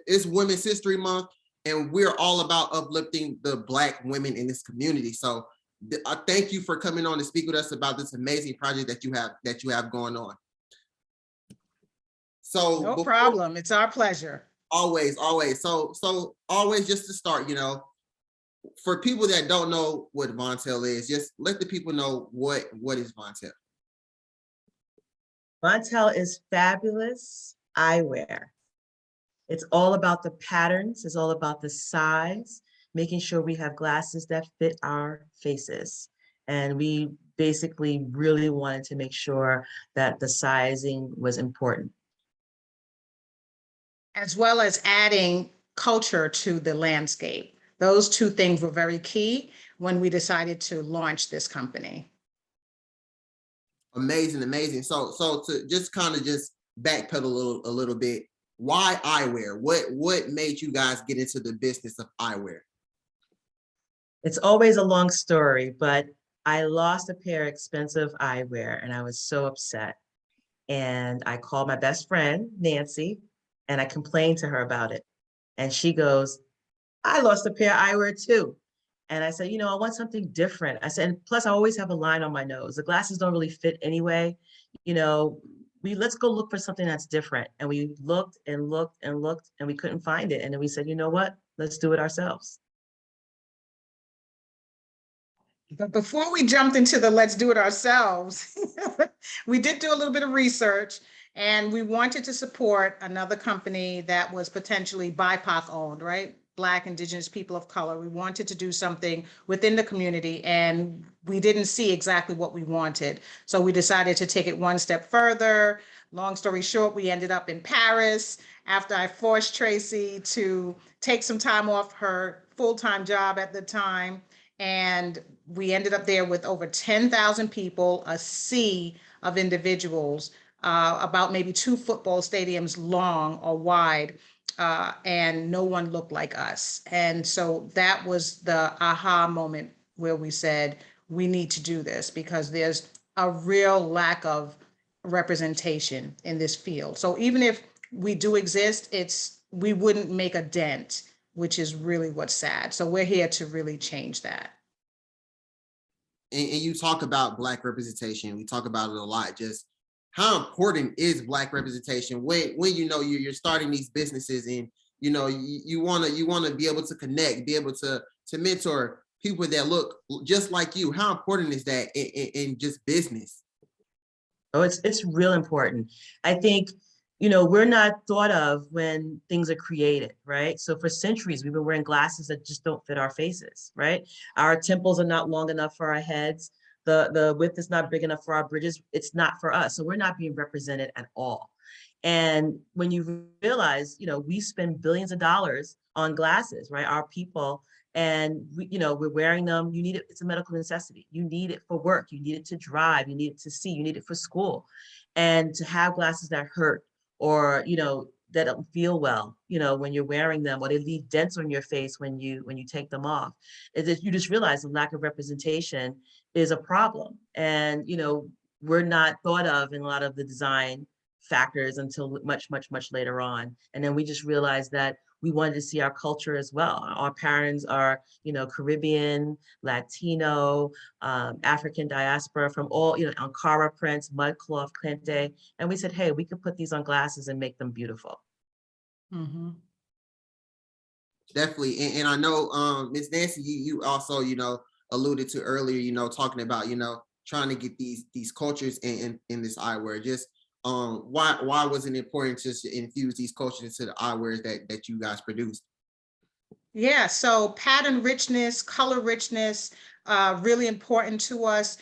it's Women's History Month, and we're all about uplifting the Black women in this community. So I thank you for coming on to speak with us about this amazing project that you have going on. So no problem. It's our pleasure. Always. So always, just to start, for people that don't know what Vontelle is, just let the people know what is Vontelle. Vontelle is fabulous eyewear. It's all about the patterns. It's all about the size, making sure we have glasses that fit our faces. And we basically really wanted to make sure that the sizing was important. As well as adding culture to the landscape. Those two things were very key when we decided to launch this company. Amazing. So to just kind of just backpedal a little bit, why eyewear? What made you guys get into the business of eyewear? It's always a long story, but I lost a pair of expensive eyewear and I was so upset. And I called my best friend, Nancy, and I complained to her about it. And she goes, I lost a pair of eyewear too. And I said, I want something different. I said, and plus I always have a line on my nose. The glasses don't really fit anyway. Let's go look for something that's different. And we looked and looked and looked and we couldn't find it. And then we said, you know what? Let's do it ourselves. But before we jumped into the let's do it ourselves, we did do a little bit of research and we wanted to support another company that was potentially BIPOC owned, right? Black, Indigenous, people of color. We wanted to do something within the community and we didn't see exactly what we wanted. So we decided to take it one step further. Long story short, we ended up in Paris after I forced Tracy to take some time off her full-time job at the time. And we ended up there with over 10,000 people, a sea of individuals, about maybe 2 football stadiums long or wide, and no one looked like us. And so that was the aha moment where we said, we need to do this because there's a real lack of representation in this field. So even if we do exist, we wouldn't make a dent, which is really what's sad. So we're here to really change that. And you talk about Black representation. We talk about it a lot. Just how important is Black representation when you're starting these businesses and you want to be able to connect, be able to mentor people that look just like you. How important is that in just business? Oh, it's real important. I think, we're not thought of when things are created, right? So for centuries, we've been wearing glasses that just don't fit our faces, right? Our temples are not long enough for our heads. The width is not big enough for our bridges. It's not for us. So we're not being represented at all. And when you realize, we spend billions of dollars on glasses, right? Our people, and we're wearing them. You need it. It's a medical necessity. You need it for work. You need it to drive. You need it to see. You need it for school. And to have glasses that hurt or, that don't feel well, when you're wearing them, or they leave dents on your face when you take them off, is that you just realize the lack of representation is a problem. And, we're not thought of in a lot of the design factors until much later on. And then we just realized that we wanted to see our culture as well. Our parents are, Caribbean, Latino, African diaspora from all, Ankara prints, mudcloth, kente. And we said, hey, we could put these on glasses and make them beautiful. Mm-hmm. Definitely. And I know, Ms. Nancy, you also, alluded to earlier, talking about, trying to get these cultures in this eyewear. Just why was it important to infuse these cultures into the eyewear that you guys produced? Yeah, so pattern richness, color richness, really important to us.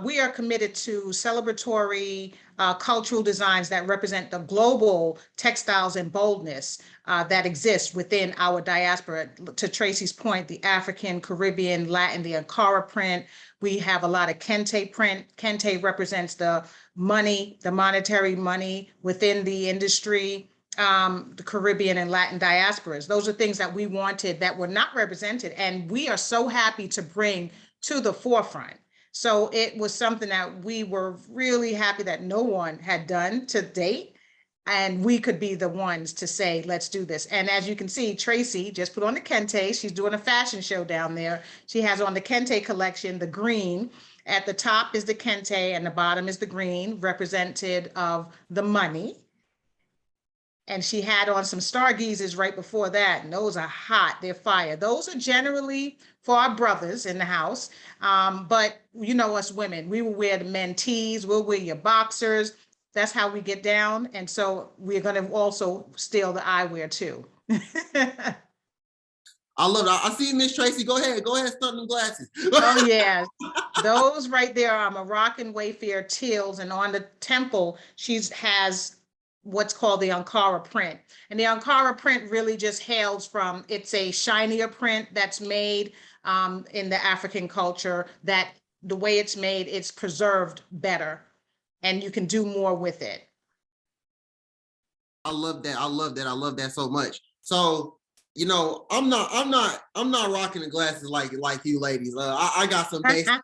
We are committed to celebratory cultural designs that represent the global textiles and boldness that exists within our diaspora. To Tracy's point, the African, Caribbean, Latin, the Ankara print. We have a lot of kente print. Kente represents the money, the monetary money within the industry. The Caribbean and Latin diasporas. Those are things that we wanted that were not represented, and we are so happy to bring to the forefront. So it was something that we were really happy that no one had done to date. And we could be the ones to say, let's do this. And as you can see, Tracy just put on the Kente. She's doing a fashion show down there. She has on the Kente collection, the green. At the top is the Kente and the bottom is the green, represented of the money. And she had on some stargazers right before that. And those are hot, they're fire. Those are generally for our brothers in the house. But you know us women, we will wear the men tees, we'll wear your boxers. That's how we get down. And so we're gonna also steal the eyewear too. I love it. I see Miss Tracy. Go ahead, stunt them glasses. Oh yeah, those right there are Moroccan Wayfair teals, and on the temple, she's has what's called the Ankara print. And the Ankara print really just hails from, it's a shinier print that's made in the African culture, that the way it's made, it's preserved better and you can do more with it. I love that. I love that. I love that so much. So, you know, I'm not rocking the glasses like you ladies. I got some basic,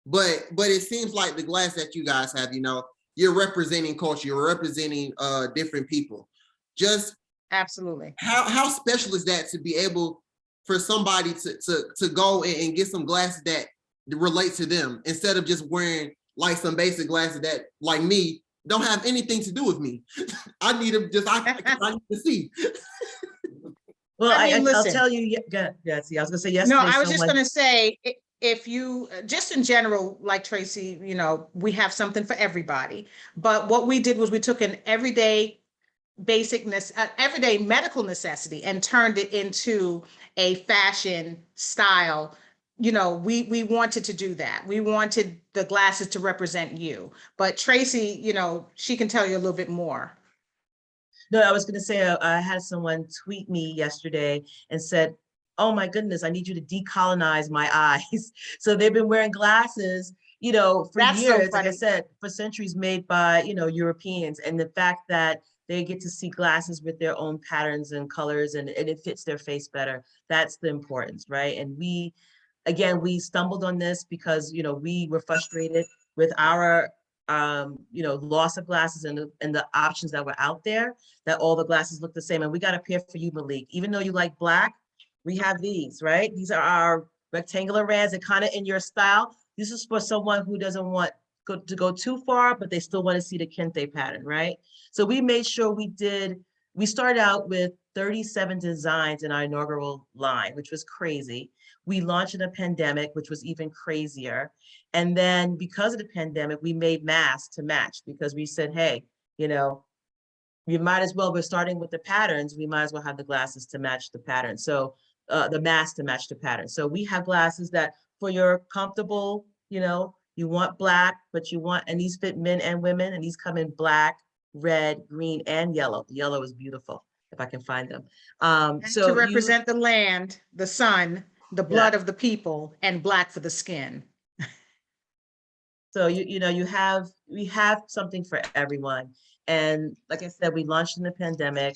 but it seems like the glass that you guys have, you know, you're representing culture, you're representing different people. Just Absolutely. how special is that to be able for somebody to go and get some glasses that relate to them instead of just wearing like some basic glasses that, like me, don't have anything to do with me. I need them just I need to see. Well, I mean, I'll listen. tell you, yeah, see, I was gonna say No, yesterday, I was just someone, gonna say, if you, just in general, like Tracy, you know, we have something for everybody. But what we did was we took an everyday everyday medical necessity and turned it into a fashion style. You know, we wanted to do that. We wanted the glasses to represent you. But Tracy, you know, she can tell you a little bit more. no, I was gonna say, I had someone tweet me yesterday and said, "Oh my goodness, I need you to decolonize my eyes." So they've been wearing glasses, you know, for That's so years, like I funny. said, for centuries, made by, you know, Europeans. And the fact that they get to see glasses with their own patterns and colors, and it fits their face better. That's the importance, right? And we, again, we stumbled on this because, you know, we were frustrated with our you know, loss of glasses and the options that were out there, that all the glasses look the same. And we got a pair for you, Malik. Even though you like black, we have these, right? These are our rectangular rands and kind of in your style. This is for someone who doesn't want to go too far, but they still want to see the kente pattern, right? So we made sure we started out with 37 designs in our inaugural line, which was crazy. We launched in a pandemic, which was even crazier. And then because of the pandemic, we made masks to match because we said, hey, you know, we might as well, we're starting with the patterns, we might as well have the glasses to match the pattern. So the mask to match the pattern. So we have glasses that for your comfortable, you know, you want black, but you want, and these fit men and women, and these come in black, red, green, and yellow. The yellow is beautiful, if I can find them. To So you, represent the land, the sun, the yeah. blood of the people, and black for the skin. So you know, we have something for everyone. And like I said, we launched in the pandemic.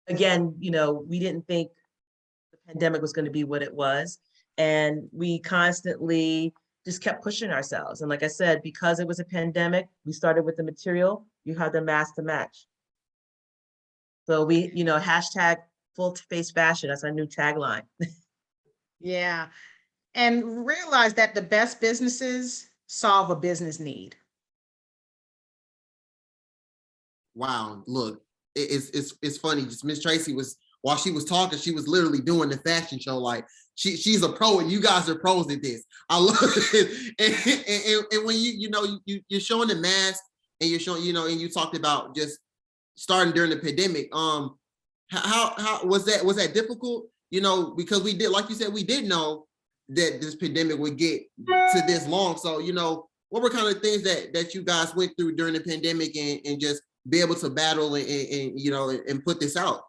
Again, you know, we didn't think the pandemic was going to be what it was. And we constantly just kept pushing ourselves. And like I said, because it was a pandemic, we started with the material, you have the mask to match. So we, you know, hashtag full face fashion, that's our new tagline. Yeah. And realize that the best businesses solve a business need. Wow, look, it's funny. Just Miss Tracy was, while she was talking, she was literally doing the fashion show. Like she's a pro, and you guys are pros at this. I love it. And when you know you're showing the mask, and you're showing, you know, and you talked about just starting during the pandemic. How was that difficult? You know, because we did, like you said, we did know that this pandemic would get to this long. So, you know, what were kind of things that you guys went through during the pandemic, and just be able to battle and you know, and put this out?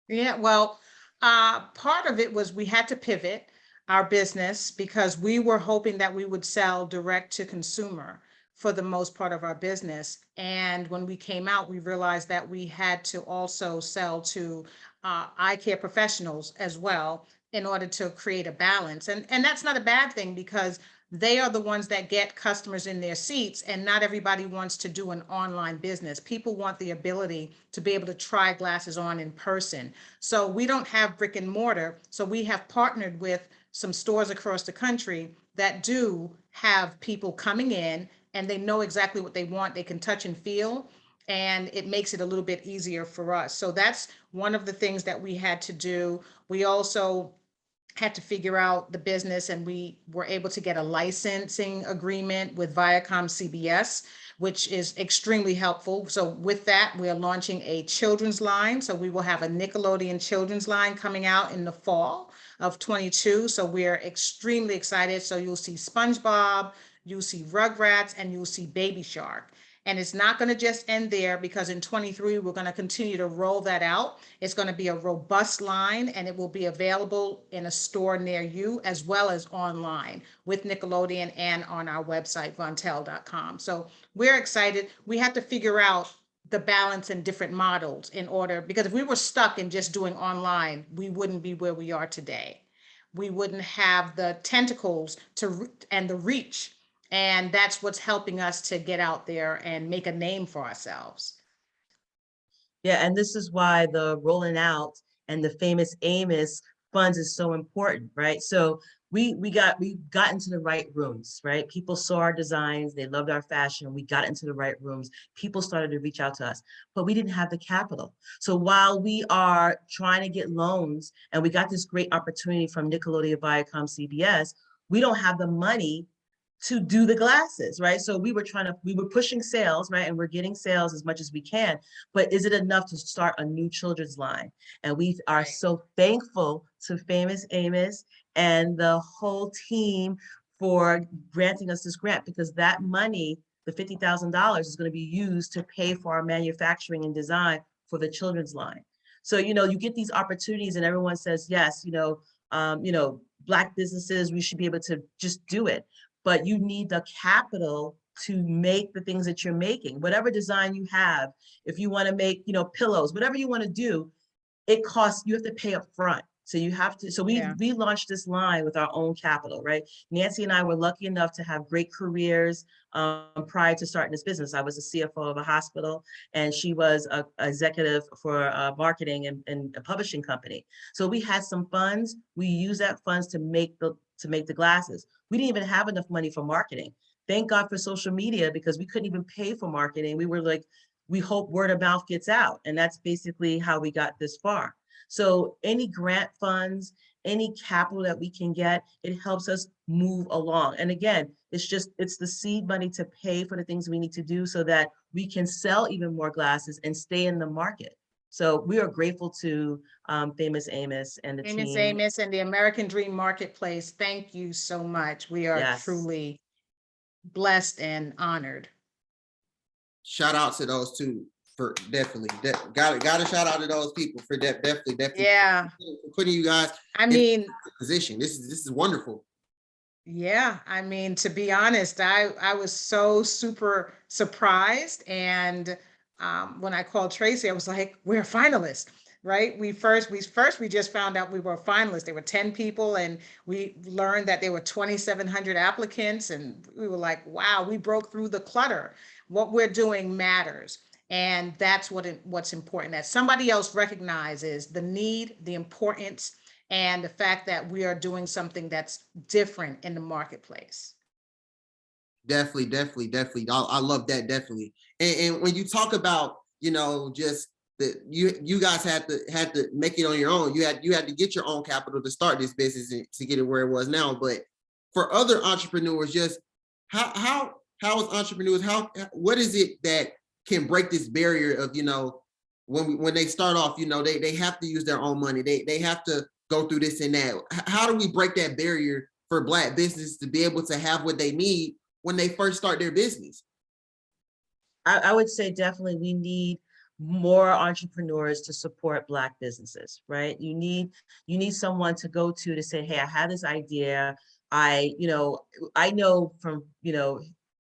Yeah, well, part of it was we had to pivot our business because we were hoping that we would sell direct to consumer for the most part of our business. And when we came out, we realized that we had to also sell to eye care professionals as well in order to create a balance. And that's not a bad thing because they are the ones that get customers in their seats, and not everybody wants to do an online business. People want the ability to be able to try glasses on in person. So we don't have brick and mortar. So we have partnered with some stores across the country that do have people coming in and they know exactly what they want. They can touch and feel, and it makes it a little bit easier for us. So that's one of the things that we had to do. We also had to figure out the business, and we were able to get a licensing agreement with Viacom CBS, which is extremely helpful. So with that, we are launching a children's line. So we will have a Nickelodeon children's line coming out in the fall of 22. So we're extremely excited. So you'll see SpongeBob, you'll see Rugrats, and you'll see Baby Shark. And it's not going to just end there, because in 23, we're going to continue to roll that out. It's going to be a robust line, and it will be available in a store near you as well as online with Nickelodeon and on our website, Vontelle.com. So we're excited. We have to figure out the balance in different models in order, because if we were stuck in just doing online, we wouldn't be where we are today. We wouldn't have the tentacles and the reach, and that's what's helping us to get out there and make a name for ourselves. Yeah, and this is why the rolling out and the famous Amos funds is so important, right? So we got into the right rooms, right? People saw our designs, they loved our fashion. We got into the right rooms. People started to reach out to us, but we didn't have the capital. So while we are trying to get loans, and we got this great opportunity from Nickelodeon, Viacom, CBS, we don't have the money to do the glasses, right? So we were pushing sales, right? And we're getting sales as much as we can, but is it enough to start a new children's line? And we are Right. so thankful to Famous Amos and the whole team for granting us this grant, because that money, the $50,000, is going to be used to pay for our manufacturing and design for the children's line. So, you get these opportunities and everyone says, yes, Black businesses, we should be able to just do it. But you need the capital to make the things that you're making. Whatever design you have, if you want to make, pillows, whatever you want to do, it costs, you have to pay up front. So you have to, so we launched this line with our own capital, right? Nancy and I were lucky enough to have great careers prior to starting this business. I was a CFO of a hospital, and she was a executive for marketing and a publishing company. So we had some funds. We used that funds to make the glasses. We didn't even have enough money for marketing. Thank God for social media, because we couldn't even pay for marketing. We were like, we hope word of mouth gets out. And that's basically how we got this far. So any grant funds, any capital that we can get, it helps us move along. And again, it's the seed money to pay for the things we need to do so that we can sell even more glasses and stay in the market. So we are grateful to Famous Amos and the Famous team. Amos and the American Dream Marketplace. Thank you so much. We are Yes. truly blessed and honored. Shout out to those two for definitely got to shout out to those people for definitely Yeah. for putting you guys I in mean, position. This is wonderful. yeah, I mean, to be honest, I was so super surprised. And when I called Tracy, I was like, we're finalists, right? We just found out we were finalists. There were 10 people, and we learned that there were 2,700 applicants. And we were like, wow, we broke through the clutter. What we're doing matters. And that's what's important, that somebody else recognizes the need, the importance, and the fact that we are doing something that's different in the marketplace. Definitely. I love that, definitely. And when you talk about, just that you guys had to make it on your own. You had to get your own capital to start this business and to get it where it was now. But for other entrepreneurs, just how as entrepreneurs, what is it that can break this barrier of, when they start off, they have to use their own money. They have to go through this and that. How do we break that barrier for Black businesses to be able to have what they need when they first start their business? I would say definitely we need more entrepreneurs to support Black businesses, right? You need someone to go to say, hey, I had this idea. I know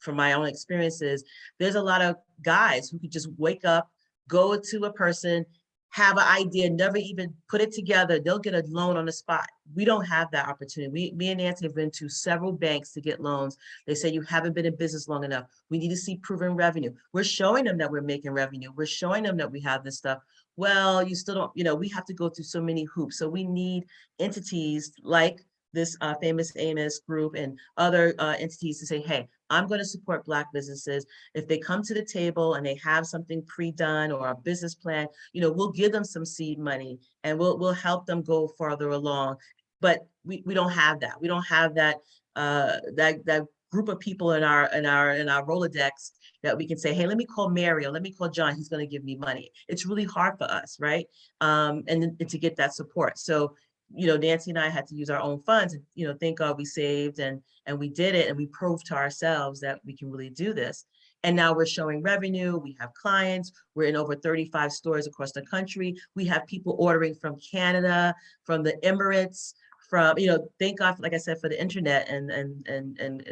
from my own experiences, there's a lot of guys who could just wake up, go to a person, have an idea, never even put it together, they'll get a loan on the spot. We don't have that opportunity. Me and Nancy have been to several banks to get loans. They say you haven't been in business long enough. We need to see proven revenue. We're showing them that we're making revenue. We're showing them that we have this stuff. Well, you still don't, we have to go through so many hoops. So we need entities like this famous Amos group and other entities to say, hey, I'm going to support Black businesses. If they come to the table and they have something pre-done or a business plan, we'll give them some seed money and we'll help them go farther along. But we don't have that. We don't have that that group of people in our Rolodex that we can say, hey, let me call Mary or let me call John. He's going to give me money. It's really hard for us, right? And to get that support. So Nancy and I had to use our own funds. Thank God we saved and we did it, and we proved to ourselves that we can really do this. And now we're showing revenue. We have clients. We're in over 35 stores across the country. We have people ordering from Canada, from the Emirates, from, thank God, like I said, for the internet and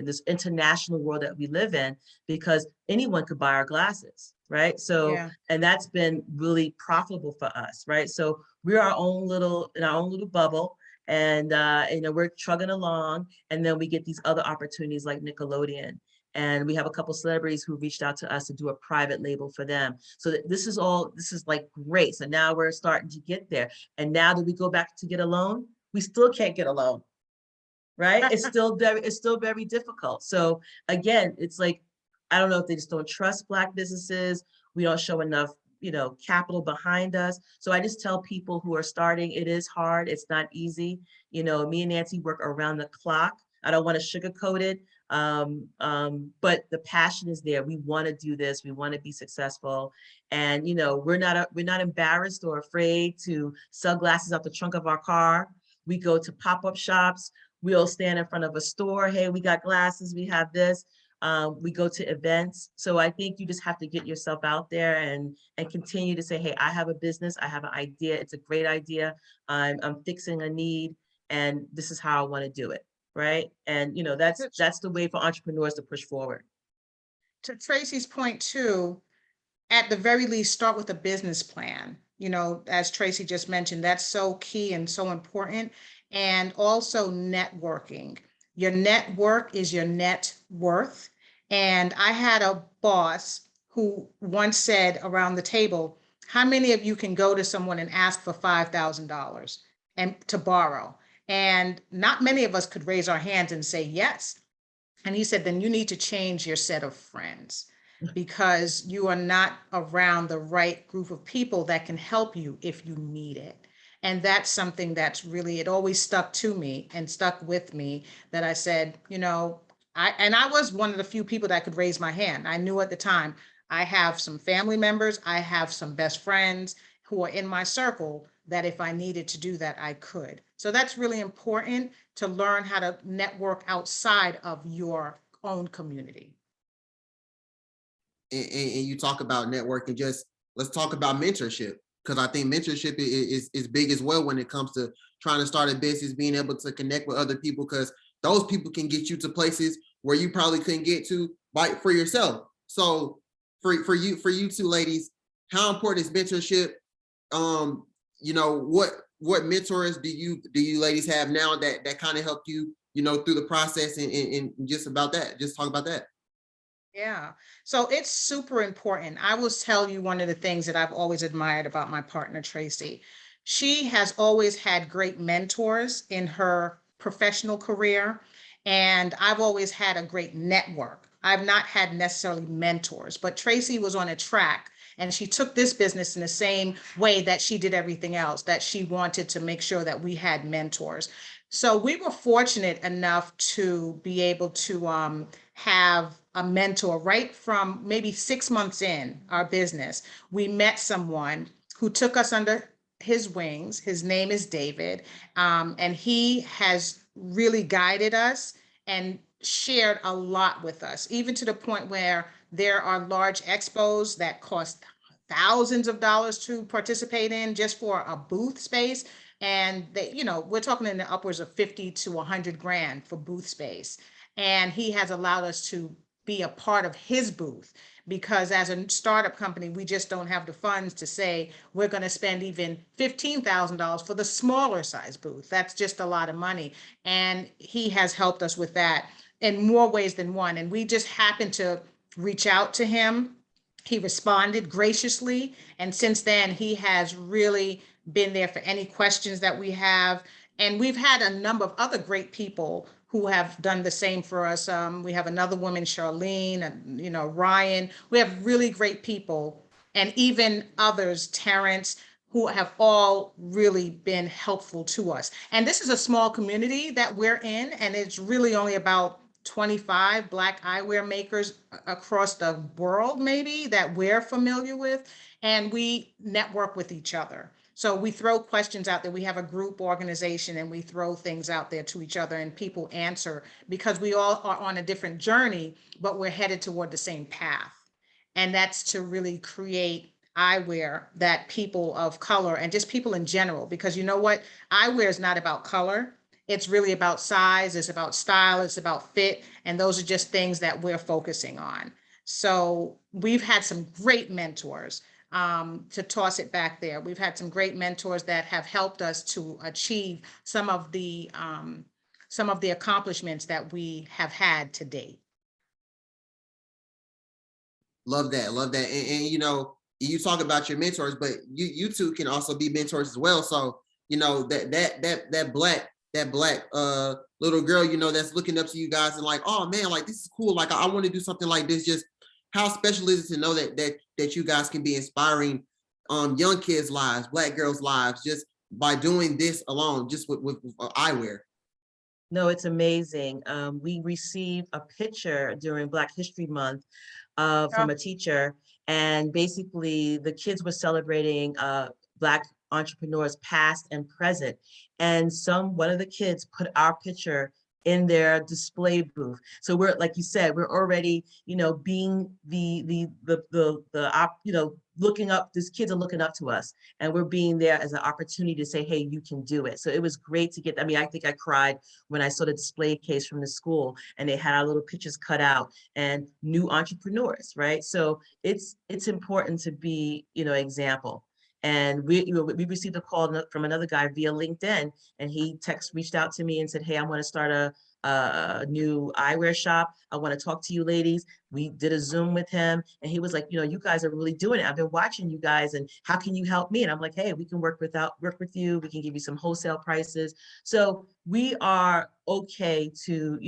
this international world that we live in, because anyone could buy our glasses, right? So, Yeah. and that's been really profitable for us, right? So we're in our own little bubble, and we're trugging along, and then we get these other opportunities like Nickelodeon. And we have a couple celebrities who reached out to us to do a private label for them. So this is like great. So now we're starting to get there. And now that we go back to get a loan, we still can't get a loan, right? It's still very difficult. So again, it's like, I don't know if they just don't trust Black businesses. We don't show enough, capital behind us. So I just tell people who are starting, it is hard. It's not easy. Me and Nancy work around the clock. I don't want to sugarcoat it. But the passion is there. We want to do this. We want to be successful. And, we're not embarrassed or afraid to sell glasses out the trunk of our car. We go to pop-up shops. We'll stand in front of a store. Hey, we got glasses. We have this. We go to events. So I think you just have to get yourself out there and continue to say, hey, I have a business. I have an idea. It's a great idea. I'm fixing a need, and this is how I want to do it. Right. And, that's the way for entrepreneurs to push forward. To Tracy's point too, at the very least, start with a business plan. As Tracy just mentioned, that's so key and so important. And also networking. Your network is your net worth. And I had a boss who once said around the table, how many of you can go to someone and ask for $5,000 and to borrow? And not many of us could raise our hands and say yes. And he said, then you need to change your set of friends, because you are not around the right group of people that can help you if you need it. And that's something that's really, it always stuck to me and stuck with me, that I said, I was one of the few people that could raise my hand. I knew at the time, I have some family members, I have some best friends who are in my circle that if I needed to do that, I could. So that's really important, to learn how to network outside of your own community. And you talk about networking, just let's talk about mentorship, because I think mentorship is big as well when it comes to trying to start a business, being able to connect with other people, because those people can get you to places where you probably couldn't get to for yourself. So for you two ladies, how important is mentorship? What mentors do you ladies have now that kind of help you, through the process, and just about that, just talk about that. Yeah, so it's super important. I will tell you one of the things that I've always admired about my partner, Tracy. She has always had great mentors in her professional career, and I've always had a great network. I've not had necessarily mentors, but Tracy was on a track, and she took this business in the same way that she did everything else, that she wanted to make sure that we had mentors. So we were fortunate enough to be able to have a mentor right from maybe 6 months in our business. We met someone who took us under his wings. His name is David, and he has really guided us and shared a lot with us, even to the point where there are large expos that cost thousands of dollars to participate in just for a booth space. And they, we're talking in the upwards of 50 to 100 grand for booth space. And he has allowed us to be a part of his booth. because as a startup company, we just don't have the funds to say we're going to spend even $15,000 for the smaller size booth. That's just a lot of money. And he has helped us with that in more ways than one. And we just happened to reach out to him. He responded graciously. And since then, he has really been there for any questions that we have. And we've had a number of other great people who have done the same for us. We have another woman, Charlene, and Ryan. We have really great people, and even others, Terrence, who have all really been helpful to us. And this is a small community that we're in, and it's really only about 25 Black eyewear makers across the world, maybe, that we're familiar with, and we network with each other. So we throw questions out there. We have a group organization and we throw things out there to each other and people answer because we all are on a different journey, but we're headed toward the same path. And that's to really create eyewear that people of color and just people in general, because you know what? Eyewear is not about color. It's really about size, it's about style, it's about fit. And those are just things that we're focusing on. So we've had some great mentors. To toss it back there, we've had some great mentors that have helped us to achieve some of the accomplishments that we have had to date. Love that, love that. And you talk about your mentors, but you two can also be mentors as well. So that black little girl, that's looking up to you guys and like, oh man, like this is cool. Like I want to do something like this. Just how special is it to know that you guys can be inspiring young kids' lives, Black girls' lives, just by doing this alone, just with eyewear? No, it's amazing. We received a picture during Black History Month from a teacher, and basically the kids were celebrating Black entrepreneurs past and present. And one of the kids put our picture in their display booth. So we're, like you said, we're already, being looking up, these kids are looking up to us, and we're being there as an opportunity to say, hey, you can do it. So it was great to get, I think I cried when I saw the display case from the school and they had our little pictures cut out and new entrepreneurs, right? So it's important to be, example. And we received a call from another guy via LinkedIn, and he reached out to me and said, hey, I want to start a new eyewear shop. I want to talk to you ladies. We did a Zoom with him, and he was like, you guys are really doing it. I've been watching you guys, and how can you help me? And I'm like, hey, we can work with you. We can give you some wholesale prices. So we are okay to,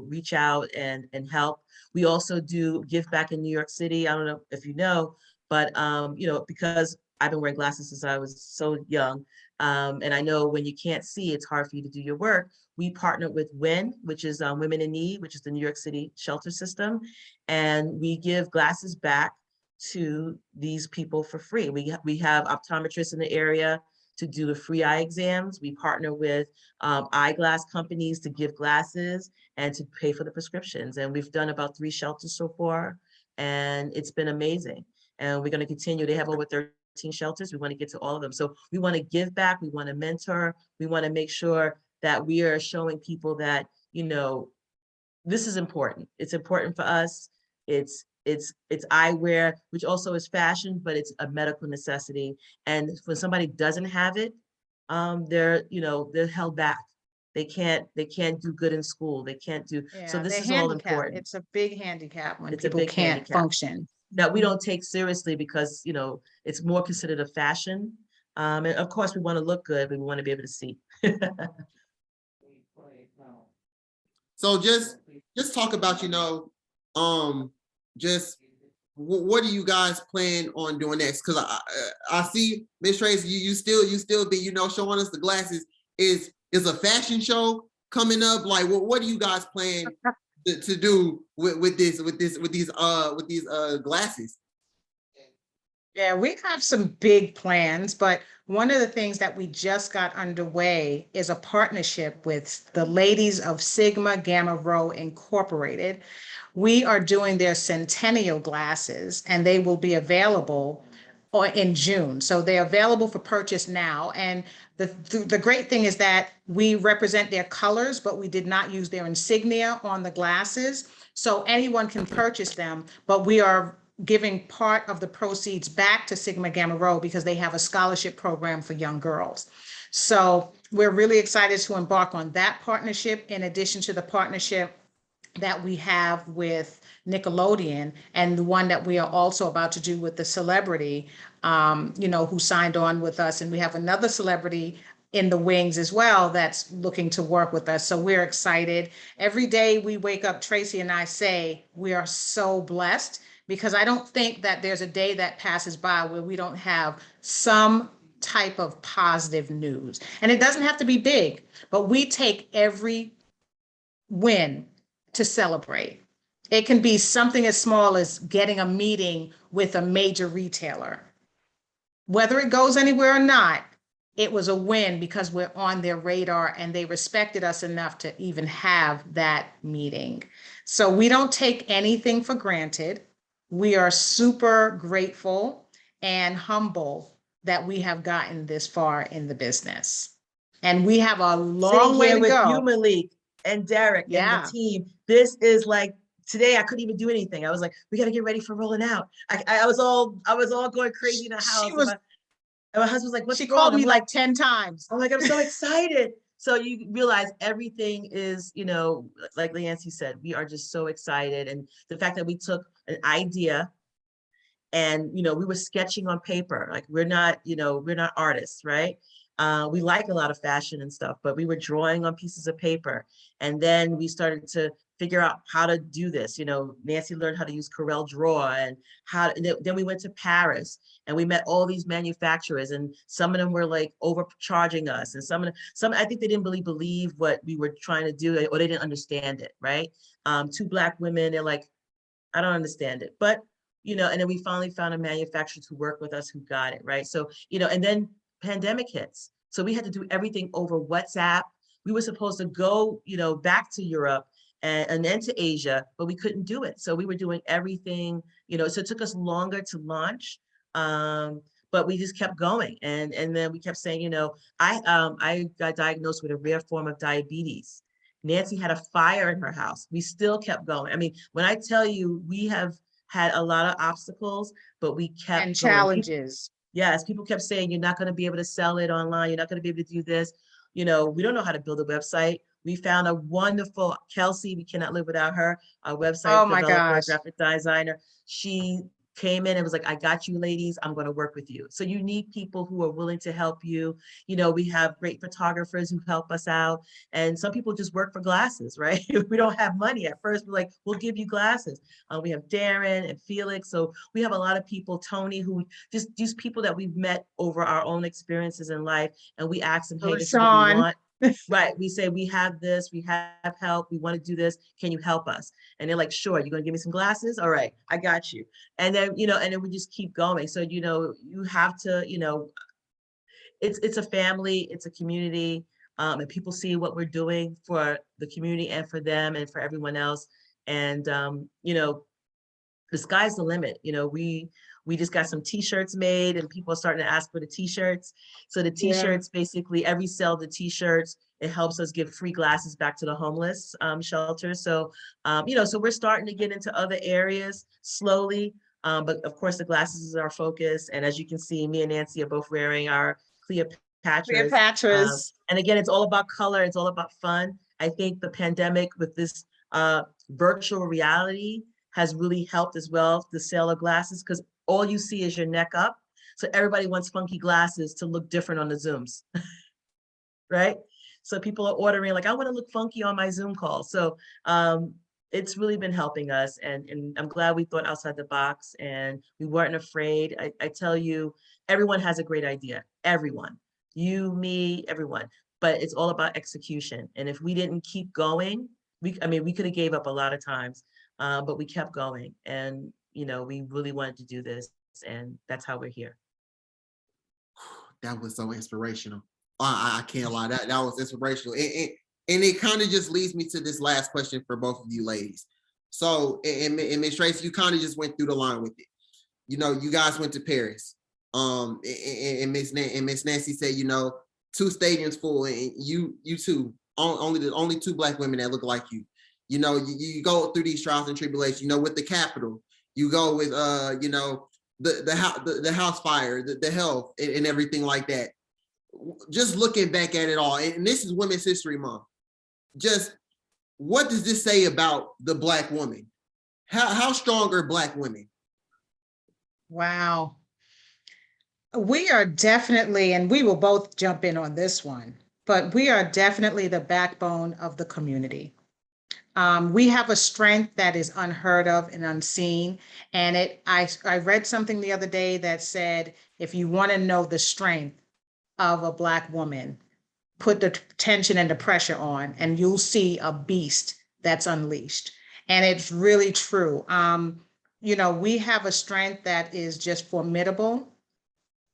reach out and help. We also do give back in New York City. I don't know if you know, but because I've been wearing glasses since I was so young. And I know when you can't see, it's hard for you to do your work. We partnered with WIN, which is Women in Need, which is the New York City shelter system. And we give glasses back to these people for free. We have optometrists in the area to do the free eye exams. We partner with eyeglass companies to give glasses and to pay for the prescriptions. And we've done about 3 shelters so far, and it's been amazing. And we're going to continue. They have over 13 shelters. We want to get to all of them. So we want to give back. We want to mentor. We want to make sure that we are showing people that, this is important. It's important for us. It's eyewear, which also is fashion, but it's a medical necessity. And when somebody doesn't have it, they're held back. They can't do good in school. They can't do. So this is all important. It's a big handicap when it's a people big can't handicap. function. That we don't take seriously because, it's more considered a fashion. And of course we want to look good, but we want to be able to see. So just talk about, just what do you guys plan on doing next? Because I see Miss Tracy, you still be, showing us the glasses. Is a fashion show coming up? Like, what do you guys plan to do with these glasses? Yeah, we have some big plans, but one of the things that we just got underway is a partnership with the ladies of Sigma Gamma Rho Incorporated. We are doing their centennial glasses, and they will be available in June. So they're available for purchase now. And the great thing is that we represent their colors, but we did not use their insignia on the glasses. So anyone can purchase them, but we are giving part of the proceeds back to Sigma Gamma Rho because they have a scholarship program for young girls. So we're really excited to embark on that partnership, in addition to the partnership that we have with Nickelodeon, and the one that we are also about to do with the celebrity, who signed on with us. And we have another celebrity in the wings as well that's looking to work with us. So we're excited. Every day we wake up, Tracy and I say, we are so blessed, because I don't think that there's a day that passes by where we don't have some type of positive news. And it doesn't have to be big, but we take every win to celebrate. It can be something as small as getting a meeting with a major retailer. Whether it goes anywhere or not, it was a win because we're on their radar and they respected us enough to even have that meeting. So we don't take anything for granted. We are super grateful and humble that we have gotten this far in the business. And we have a long Sitting way here to with go. you, Malik, and Derek and the Yeah. team. This is like, today I couldn't even do anything. I was like, we got to get ready for rolling out. I was all going crazy in the house. And my husband's like, what's She wrong? called me I'm like 10 times. I'm like, I'm so excited. So you realize everything is, like Leancy said, we are just so excited. And the fact that we took an idea and, we were sketching on paper, like we're not artists, right? We like a lot of fashion and stuff, but we were drawing on pieces of paper. And then we started to figure out how to do this. Nancy learned how to use Corel Draw, and then we went to Paris and we met all these manufacturers, and some of them were like overcharging us. And some, I think they didn't really believe what we were trying to do, or they didn't understand it, right? Two Black women, they're like, I don't understand it. But, and then we finally found a manufacturer to work with us who got it, right? So, and then pandemic hits. So we had to do everything over WhatsApp. We were supposed to go, back to Europe and then to Asia, but we couldn't do it. So we were doing everything, so it took us longer to launch. But we just kept going. And then we kept saying, I got diagnosed with a rare form of diabetes. Nancy had a fire in her house. We still kept going. I mean, when I tell you, we have had a lot of obstacles, but we kept And going. challenges. Yes, people kept saying, you're not going to be able to sell it online. You're not going to be able to do this. We don't know how to build a website. We found a wonderful Kelsey. We cannot live without her. Our website Oh my developer, gosh. graphic designer. She came in and was like, I got you, ladies. I'm going to work with you. So you need people who are willing to help you. We have great photographers who help us out. And some people just work for glasses, right? We don't have money at first. We're like, we'll give you glasses. We have Darren and Felix. So we have a lot of people, Tony, who just these people that we've met over our own experiences in life. And we ask them, hey, this is what we want. Right. We say, we have this, we have help, we want to do this. Can you help us? And they're like, sure, you're going to give me some glasses? All right, I got you. And then, and then we just keep going. So, you have to, it's a family, it's a community, and people see what we're doing for the community and for them and for everyone else. And, the sky's the limit. We just got some t-shirts made and people are starting to ask for the t-shirts. So the t-shirts, basically every sale of the t-shirts, it helps us give free glasses back to the homeless shelter. So, so we're starting to get into other areas slowly. But of course the glasses is our focus. And as you can see, me and Nancy are both wearing our Cleopatras. And again, it's all about color. It's all about fun. I think the pandemic with this virtual reality has really helped as well, the sale of glasses, because all you see is your neck up. So everybody wants funky glasses to look different on the Zooms, right? So people are ordering like, I want to look funky on my Zoom call. So it's really been helping us. And I'm glad we thought outside the box and we weren't afraid. I tell you, everyone has a great idea. Everyone, you, me, everyone. But it's all about execution. And if we didn't keep going, we could have gave up a lot of times. But we kept going and, we really wanted to do this and that's how we're here. That was so inspirational. I can't lie, that was inspirational. And it kind of just leads me to this last question for both of you ladies. So, and Ms. Tracy, you kind of just went through the line with it. You guys went to Paris. And Miss Nancy said, 2 stadiums full, and you two, only 2 Black women that look like you. You go through these trials and tribulations, with the capital, You go with you know, the house fire, the health, and everything like that. Just looking back at it all, and this is Women's History Month. Just what does this say about the Black woman? How strong are Black women? Wow. We are definitely, and we will both jump in on this one, but we are definitely the backbone of the community. We have a strength that is unheard of and unseen. And I read something the other day that said, if you want to know the strength of a Black woman, put the tension and the pressure on, and you'll see a beast that's unleashed. And it's really true. You know, we have a strength that is just formidable.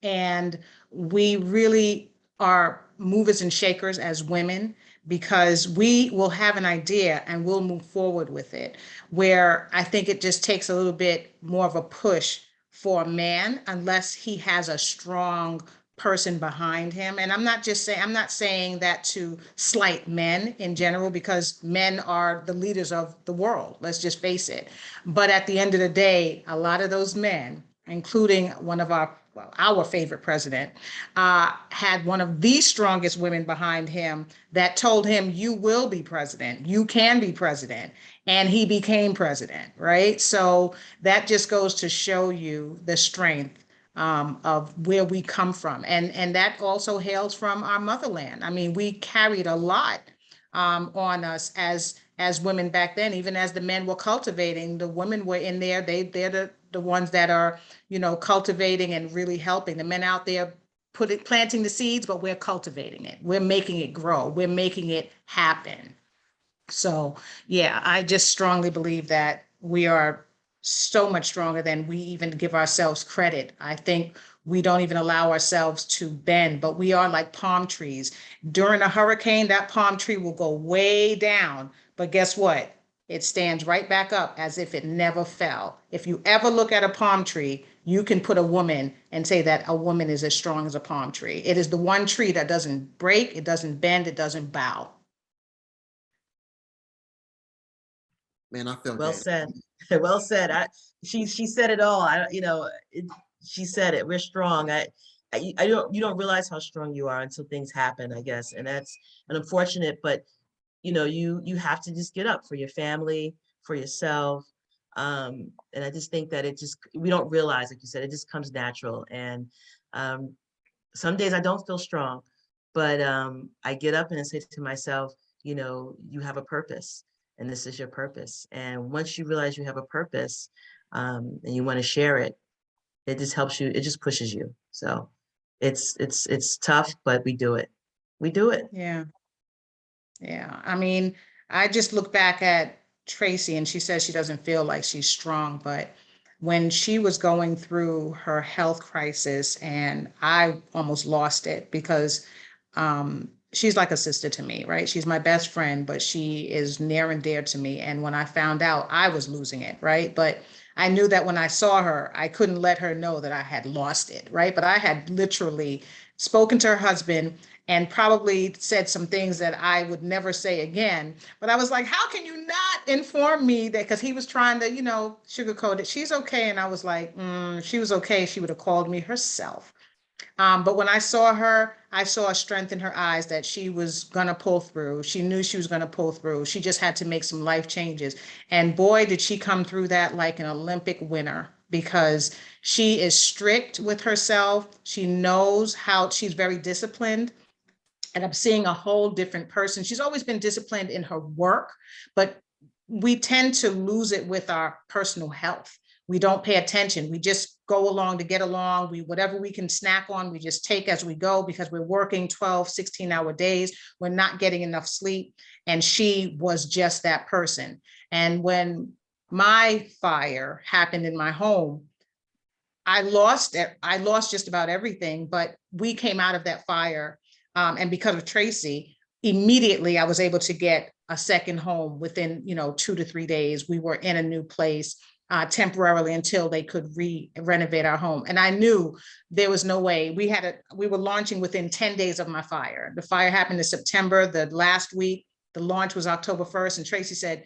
And we really are movers and shakers as women because we will have an idea and we'll move forward with it. Where I think it just takes a little bit more of a push for a man, unless he has a strong person behind him. And I'm not saying that to slight men in general, because men are the leaders of the world. Let's just face it. But at the end of the day, a lot of those men, including one of our favorite president, had one of the strongest women behind him that told him, you will be president, you can be president. And he became president, right? So that just goes to show you the strength of where we come from. And that also hails from our motherland. I mean, we carried a lot on us as women back then. Even as the men were cultivating, the women were in there. They're the ones that are, you know, cultivating and really helping. The men out there planting the seeds, but we're cultivating it. We're making it grow. We're making it happen. So yeah, I just strongly believe that we are so much stronger than we even give ourselves credit. I think we don't even allow ourselves to bend, but we are like palm trees. During a hurricane, that palm tree will go way down, but guess what? It stands right back up as if it never fell. If you ever look at a palm tree, you can put a woman and say that a woman is as strong as a palm tree. It is the one tree that doesn't break, it doesn't bend, it doesn't bow. Man, I felt Well that. said. Well said. She said it all. She said it. We're strong. I don't you don't realize how strong you are until things happen, I guess. And that's an unfortunate, but you have to just get up for your family, for yourself. And I just think that we don't realize, like you said, it just comes natural. And um, some days I don't feel strong, but I get up and I say to myself, you have a purpose, and this is your purpose. And once you realize you have a purpose, and you want to share it, it just helps you. It just pushes you. So it's tough, but we do it. We do it. Yeah. Yeah, I mean, I just look back at Tracy and she says she doesn't feel like she's strong, but when she was going through her health crisis, and I almost lost it because she's like a sister to me, right? She's my best friend, but she is near and dear to me. And when I found out, I was losing it, right? But I knew that when I saw her, I couldn't let her know that I had lost it, right? But I had literally spoken to her husband and probably said some things that I would never say again. But I was like, how can you not inform me that? Because he was trying to, sugarcoat it. She's okay. And I was like, she was okay. She would have called me herself. But when I saw her, I saw a strength in her eyes that she was going to pull through. She knew she was going to pull through. She just had to make some life changes. And boy, did she come through that like an Olympic winner, because she is strict with herself. She knows how, she's very disciplined. And I'm seeing a whole different person. She's always been disciplined in her work, but we tend to lose it with our personal health. We don't pay attention. We just go along to get along. Whatever we can snack on, we just take as we go because we're working 12, 16-hour days. We're not getting enough sleep. And she was just that person. And when my fire happened in my home, I lost it. I lost just about everything, but we came out of that fire. And because of Tracy, immediately I was able to get a second home within, 2 to 3 days. We were in a new place temporarily until they could renovate our home. And I knew there was no way. We were launching within 10 days of my fire. The fire happened in September, the last week. The launch was October 1st. And Tracy said,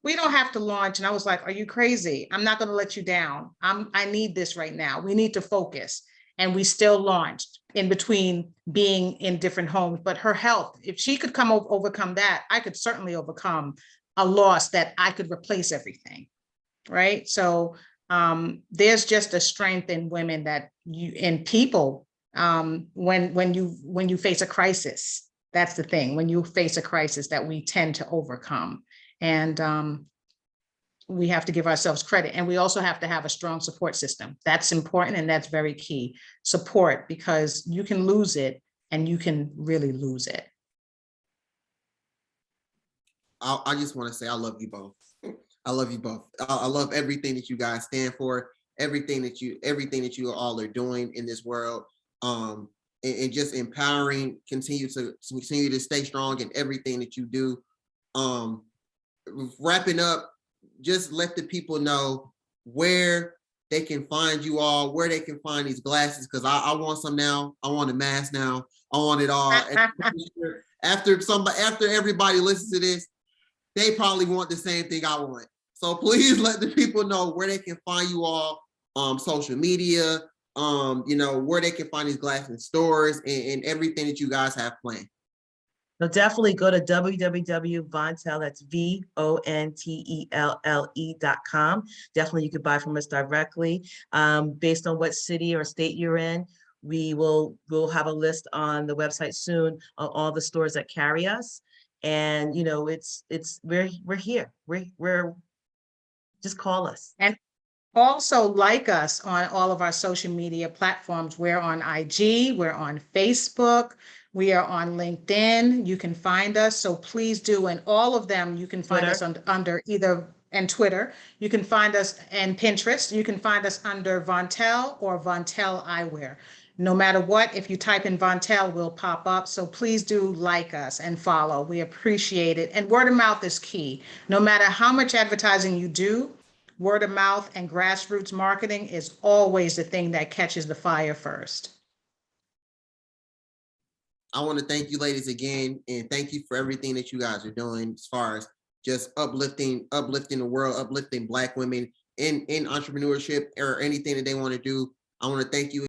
we don't have to launch. And I was like, are you crazy? I'm not going to let you down. I need this right now. We need to focus. And we still launched in between being in different homes. But her health, if she could overcome that, I could certainly overcome a loss that I could replace everything. Right. So there's just a strength in women that you, in people, when you face a crisis, that's the thing. When you face a crisis that we tend to overcome. And we have to give ourselves credit. And we also have to have a strong support system. That's important. And that's very key. Support, because you can lose it and you can really lose it. I just want to say I love you both. I love you both. I love everything that you guys stand for, everything that you all are doing in this world, and just empowering. Continue to stay strong in everything that you do. Wrapping up, just let the people know where they can find you all, where they can find these glasses, because I want some now. I want a mask now. I want it all. After everybody listens to this, they probably want the same thing I want. So please let the people know where they can find you all, social media, where they can find these glasses in stores and everything that you guys have planned. So definitely go to www.vontelle, that's VONTELLE.com. Definitely you could buy from us directly. Based on what city or state you're in, we'll have a list on the website soon of all the stores that carry us. And we're here. We're just call us. And also like us on all of our social media platforms. We're on IG, we're on Facebook, we are on LinkedIn. You can find us. So please do. And all of them, you can find us under either, and Twitter. You can find us, and Pinterest. You can find us under Vontelle or Vontelle Eyewear. No matter what, if you type in Vontelle, we'll pop up. So please do like us and follow. We appreciate it. And word of mouth is key. No matter how much advertising you do, word of mouth and grassroots marketing is always the thing that catches the fire first. I want to thank you ladies again, and thank you for everything that you guys are doing as far as just uplifting the world, uplifting Black women in entrepreneurship or anything that they want to do. I want to thank you